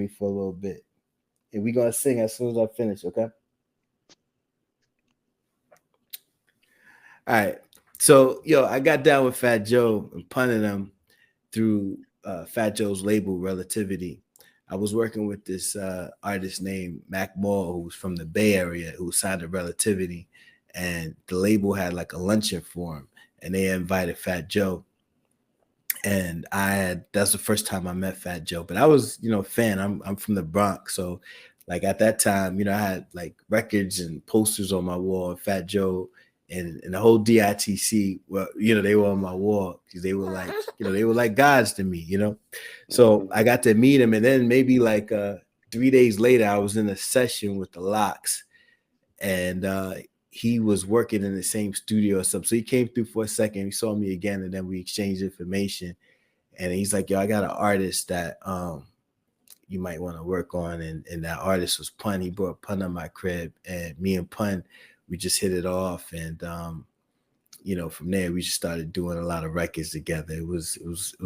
me for a little bit. And we're gonna sing as soon as I finish, okay? All right. So, I got down with Fat Joe and punted him through Fat Joe's label Relativity. I was working with this artist named Mac Moore, who was from the Bay Area, who signed to Relativity, and the label had like a luncheon for him, and they invited Fat Joe. And that's the first time I met Fat Joe. But I was, a fan. I'm from the Bronx, so like at that time, I had like records and posters on my wall. Fat Joe and the whole DITC, well, they were on my wall because they were like, they were like gods to me, So I got to meet him, and then maybe like 3 days later, I was in a session with the Locks, and he was working in the same studio or something. So he came through for a second, he saw me again, and then we exchanged information. And he's like, yo, I got an artist that you might want to work on. And that artist was Pun. He brought Pun on my crib, and me and Pun, we just hit it off. And from there we just started doing a lot of records together. It was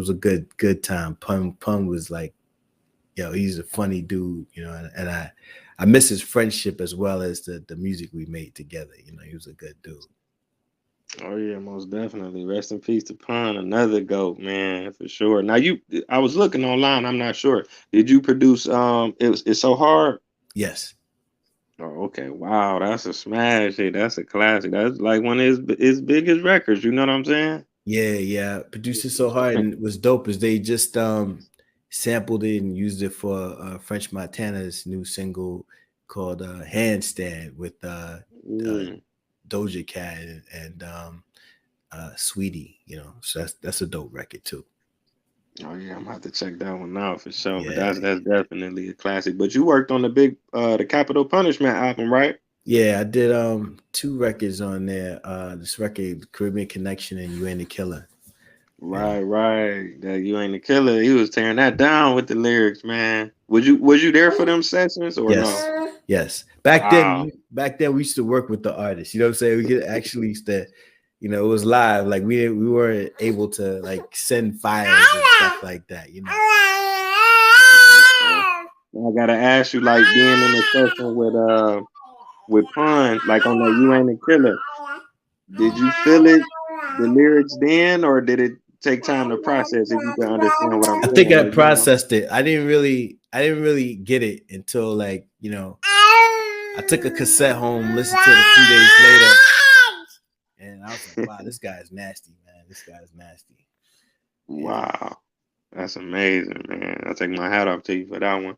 a good time. Pun was like, he's a funny dude, and I miss his friendship as well as the music we made together. He was a good dude. Oh yeah, most definitely. Rest in peace to Pun, another GOAT, man, for sure. Now I was looking online, I'm not sure. Did you produce It's So Hard? Yes. Oh, okay. Wow, that's a smash. Hey, that's a classic. That's like one of his biggest records, you know what I'm saying? Yeah. Produced It So Hard, and it was dope as they just sampled it and used it for French Montana's new single called Handstand with Doja Cat and Sweetie, so that's a dope record too. Oh yeah, I'm gonna have to check that one out for sure. But that's definitely a classic. But you worked on the Capital Punishment album, right? Yeah, I did 2 records on there. This record, Caribbean Connection and You Ain't the Killer. Right. That You Ain't the Killer. He was tearing that down with the lyrics, man. Was you there for them sessions or no? Yes. Back then we used to work with the artists. You know what I'm saying? We could actually used to, it was live. Like we weren't able to like send files and stuff like that. I gotta ask you, like being in a session with Pun, like on that You Ain't the Killer. Did you feel it, the lyrics then, or did it take time to process? If you can understand what I'm I think saying, I like processed it. I didn't really get it until like, I took a cassette home, listened to it a few days later, and I was like, wow, this guy is nasty, man. This guy is nasty. Wow, that's amazing, man. I take my hat off to you for that one.